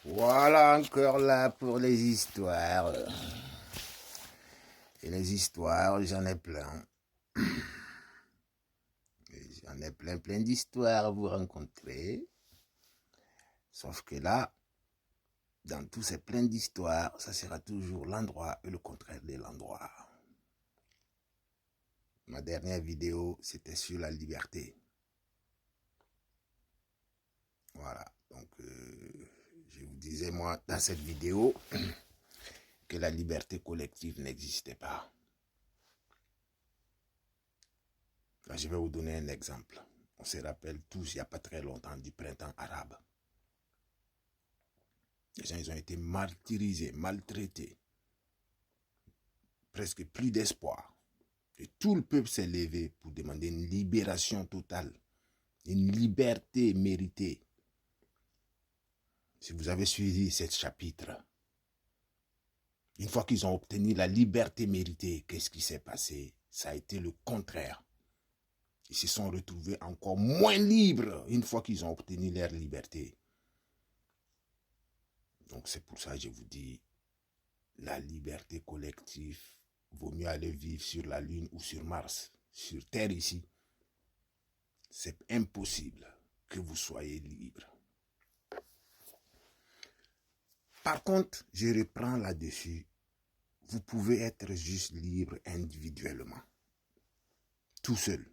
Voilà encore là pour les histoires. Et les histoires, j'en ai plein. J'en ai plein d'histoires à vous rencontrer. Sauf que là, dans tous ces plein d'histoires, ça sera toujours l'endroit et le contraire de l'endroit. Ma dernière vidéo, c'était sur la liberté. Voilà. Donc, je vous disais, moi, dans cette vidéo, que la liberté collective n'existait pas. Là, je vais vous donner un exemple. On se rappelle tous, il n'y a pas très longtemps, du printemps arabe. Les gens, ils ont été martyrisés, maltraités. Presque plus d'espoir. Et tout le peuple s'est levé pour demander une libération totale. Une liberté méritée. Si vous avez suivi ce chapitre, une fois qu'ils ont obtenu la liberté méritée, qu'est-ce qui s'est passé? Ça a été le contraire. Ils se sont retrouvés encore moins libres une fois qu'ils ont obtenu leur liberté. Donc c'est pour ça que je vous dis, la liberté collective, vaut mieux aller vivre sur la Lune ou sur Mars. Sur Terre ici, c'est impossible que vous soyez libre. Par contre, je reprends là-dessus, vous pouvez être juste libre individuellement, tout seul,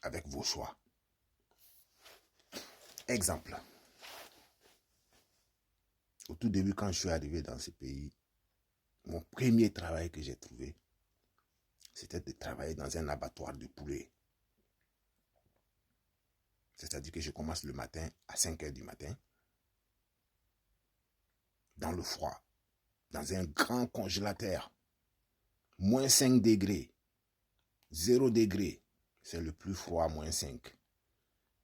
avec vos choix. Exemple. Au tout début, quand je suis arrivé dans ce pays, mon premier travail que j'ai trouvé, c'était de travailler dans un abattoir de poulet. C'est-à-dire que je commence le matin à 5 h du matin, dans le froid, dans un grand congélateur, moins 5 degrés, 0 degré, c'est le plus froid, moins 5.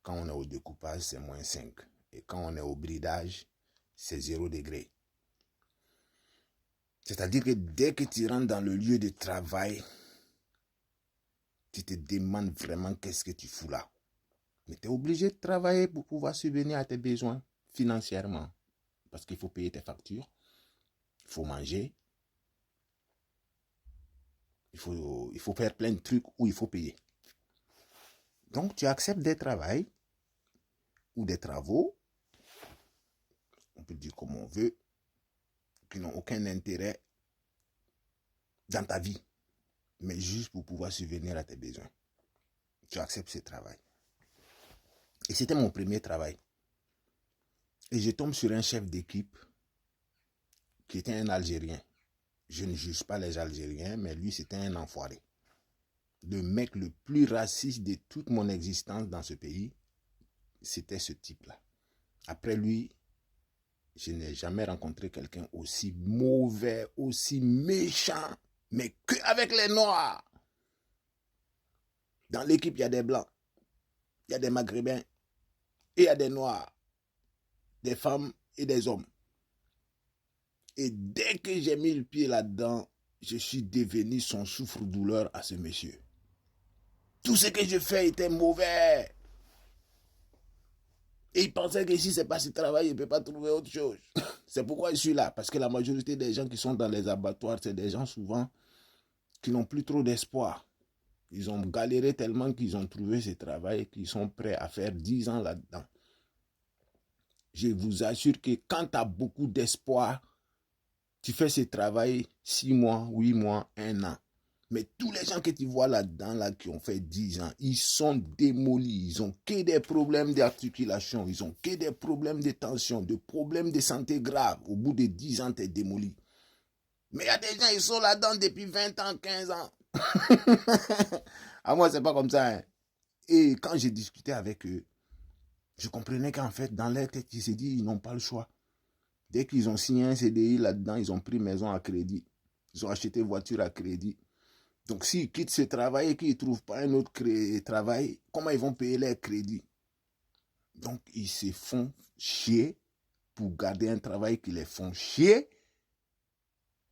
Quand on est au découpage, c'est moins 5. Et quand on est au bridage, c'est 0 degré. C'est-à-dire que dès que tu rentres dans le lieu de travail, tu te demandes vraiment qu'est-ce que tu fous là. Mais tu es obligé de travailler pour pouvoir subvenir à tes besoins financièrement. Parce qu'il faut payer tes factures, il faut manger, il faut faire plein de trucs où il faut payer. Donc tu acceptes des travails ou des travaux, on peut dire comme on veut, qui n'ont aucun intérêt dans ta vie, mais juste pour pouvoir subvenir à tes besoins. Tu acceptes ce travail. Et c'était mon premier travail. Et je tombe sur un chef d'équipe qui était un Algérien. Je ne juge pas les Algériens, mais lui, c'était un enfoiré. Le mec le plus raciste de toute mon existence dans ce pays, c'était ce type-là. Après lui, je n'ai jamais rencontré quelqu'un aussi mauvais, aussi méchant, mais qu'avec les Noirs. Dans l'équipe, il y a des Blancs, il y a des Maghrébins, et il y a des Noirs, des femmes et des hommes. Et dès que j'ai mis le pied là-dedans, je suis devenu son souffre-douleur à ce monsieur. Tout ce que je fais était mauvais. Et il pensait que si c'est pas ce travail, il ne peut pas trouver autre chose. C'est pourquoi je suis là. Parce que la majorité des gens qui sont dans les abattoirs, c'est des gens souvent qui n'ont plus trop d'espoir. Ils ont galéré tellement qu'ils ont trouvé ce travail et qu'ils sont prêts à faire 10 ans là-dedans. Je vous assure que quand tu as beaucoup d'espoir, tu fais ce travail 6 mois, 8 mois, 1 an. Mais tous les gens que tu vois là-dedans, là, qui ont fait 10 ans, ils sont démolis. Ils ont que des problèmes d'articulation. Ils ont que des problèmes de tension, des problèmes de santé graves. Au bout de 10 ans, tu es démoli. Mais il y a des gens, ils sont là-dedans depuis 20 ans, 15 ans. À moi, c'est pas comme ça. Hein. Et quand j'ai discuté avec eux, je comprenais qu'en fait, dans leur tête, ils se disent, ils n'ont pas le choix. Dès qu'ils ont signé un CDI là-dedans, ils ont pris maison à crédit. Ils ont acheté voiture à crédit. Donc, s'ils quittent ce travail et qu'ils ne trouvent pas un autre travail, comment ils vont payer leur crédit? Donc, ils se font chier pour garder un travail qui les font chier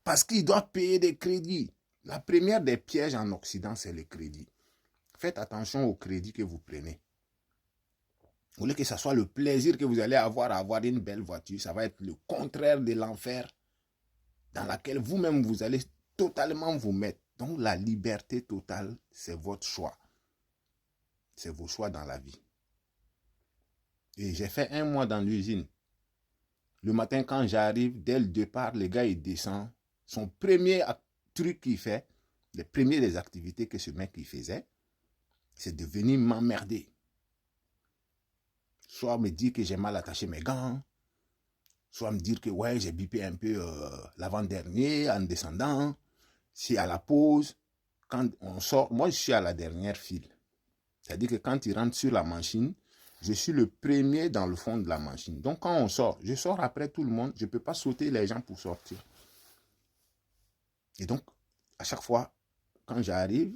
parce qu'ils doivent payer des crédits. La première des pièges en Occident, c'est le crédit. Faites attention au crédit que vous prenez. Au lieu que ce soit le plaisir que vous allez avoir à avoir une belle voiture, ça va être le contraire de l'enfer dans laquelle vous-même vous allez totalement vous mettre. Donc la liberté totale, c'est votre choix. C'est vos choix dans la vie. Et j'ai fait 1 mois dans l'usine. Le matin, quand j'arrive, dès le départ, le gars, il descend. Son premier truc qu'il fait, les premières des activités que ce mec il faisait, c'est de venir m'emmerder. Soit me dire que j'ai mal attaché mes gants, soit me dire que ouais, j'ai bipé un peu l'avant-dernier en descendant. Si à la pause, quand on sort, moi je suis à la dernière file. C'est-à-dire que quand il rentre sur la machine, je suis le premier dans le fond de la machine. Donc quand on sort, je sors après tout le monde, je ne peux pas sauter les gens pour sortir. Et donc, à chaque fois, quand j'arrive,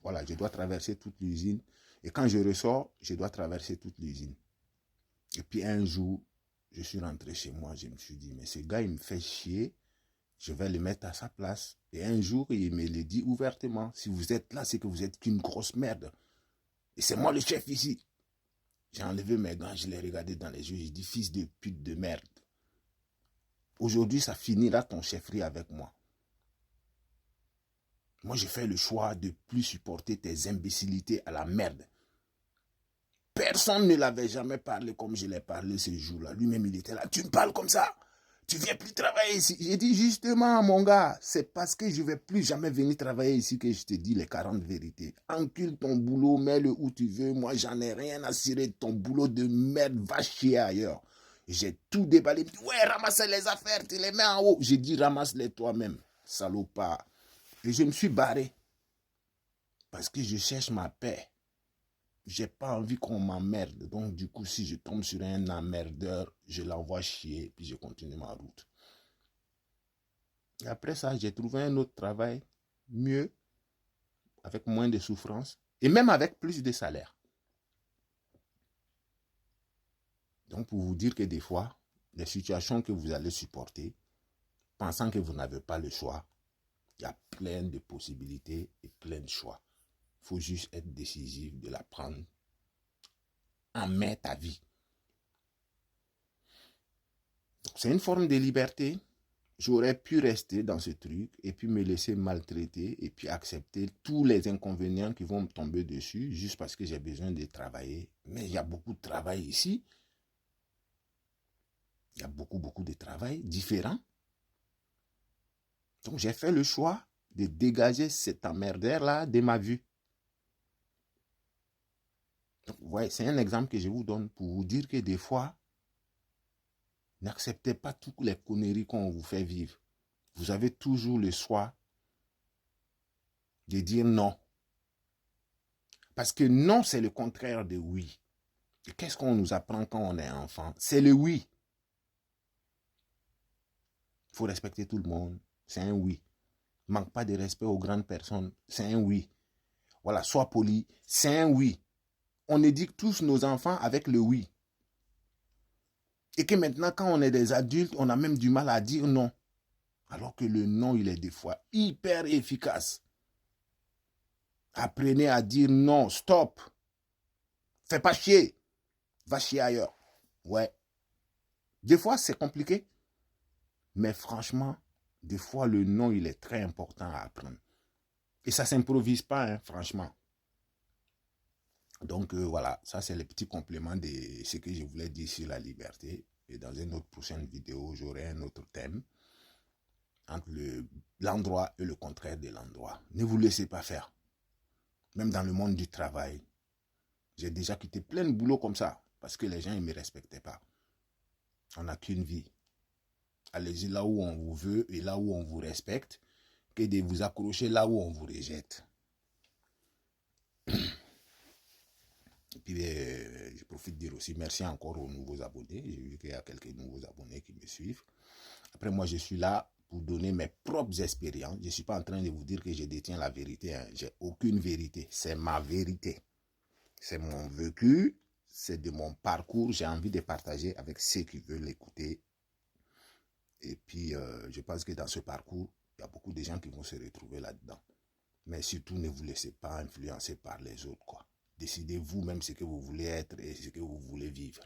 voilà, je dois traverser toute l'usine. Et quand je ressors, je dois traverser toute l'usine. Et puis un jour, je suis rentré chez moi, je me suis dit, mais ce gars, il me fait chier, je vais le mettre à sa place. Et un jour, il me le dit ouvertement, si vous êtes là, c'est que vous êtes qu'une grosse merde. Et c'est moi le chef ici. J'ai enlevé mes gants, je l'ai regardé dans les yeux, j'ai dit, fils de pute de merde. Aujourd'hui, ça finira ton chefferie avec moi. Moi, j'ai fait le choix de ne plus supporter tes imbécilités à la merde. Personne ne l'avait jamais parlé comme je l'ai parlé ce jour-là. Lui-même, il était là. Tu me parles comme ça? Tu viens plus travailler ici? J'ai dit justement, mon gars, c'est parce que je ne vais plus jamais venir travailler ici que je te dis les 40 vérités. Encule ton boulot, mets-le où tu veux. Moi, j'en ai rien à cirer de ton boulot de merde. Va chier ailleurs. J'ai tout déballé. Il me dit, ouais, ramasse les affaires, tu les mets en haut. J'ai dit, ramasse-les toi-même, salopard. Et je me suis barré. Parce que je cherche ma paix. J'ai pas envie qu'on m'emmerde. Donc, du coup, si je tombe sur un emmerdeur, je l'envoie chier, puis je continue ma route. Et après ça, j'ai trouvé un autre travail mieux, avec moins de souffrance, et même avec plus de salaire. Donc, pour vous dire que des fois, les situations que vous allez supporter, pensant que vous n'avez pas le choix, il y a plein de possibilités et plein de choix. Il faut juste être décisif de la prendre en main ta vie. C'est une forme de liberté. J'aurais pu rester dans ce truc et puis me laisser maltraiter et puis accepter tous les inconvénients qui vont me tomber dessus juste parce que j'ai besoin de travailler. Mais il y a beaucoup de travail ici. Il y a beaucoup de travail différent. Donc j'ai fait le choix de dégager cet emmerdeur-là de ma vue. Donc, ouais, c'est un exemple que je vous donne pour vous dire que des fois, n'acceptez pas toutes les conneries qu'on vous fait vivre. Vous avez toujours le choix de dire non. Parce que non, c'est le contraire de oui. Et qu'est-ce qu'on nous apprend quand on est enfant? C'est le oui. Il faut respecter tout le monde. C'est un oui. Manque pas de respect aux grandes personnes. C'est un oui. Voilà, sois poli. C'est un oui. On éduque tous nos enfants avec le oui. Et que maintenant, quand on est des adultes, on a même du mal à dire non. Alors que le non, il est des fois hyper efficace. Apprenez à dire non, stop. Fais pas chier. Va chier ailleurs. Ouais. Des fois, c'est compliqué. Mais franchement, des fois, le non, il est très important à apprendre. Et ça ne s'improvise pas, hein, franchement. Donc, voilà, ça, c'est le petit complément de ce que je voulais dire sur la liberté. Et dans une autre prochaine vidéo, j'aurai un autre thème entre l'endroit et le contraire de l'endroit. Ne vous laissez pas faire. Même dans le monde du travail, j'ai déjà quitté plein de boulots comme ça parce que les gens ne me respectaient pas. On n'a qu'une vie. Allez-y là où on vous veut et là où on vous respecte, que de vous accrocher là où on vous rejette. Et puis, je profite de dire aussi merci encore aux nouveaux abonnés. J'ai vu qu'il y a quelques nouveaux abonnés qui me suivent. Après, moi, je suis là pour donner mes propres expériences. Je ne suis pas en train de vous dire que je détiens la vérité. Hein. J'ai aucune vérité. C'est ma vérité. C'est mon vécu. C'est de mon parcours. J'ai envie de partager avec ceux qui veulent l'écouter. Et puis, je pense que dans ce parcours, il y a beaucoup de gens qui vont se retrouver là-dedans. Mais surtout, ne vous laissez pas influencer par les autres, quoi. Décidez vous-même ce que vous voulez être et ce que vous voulez vivre.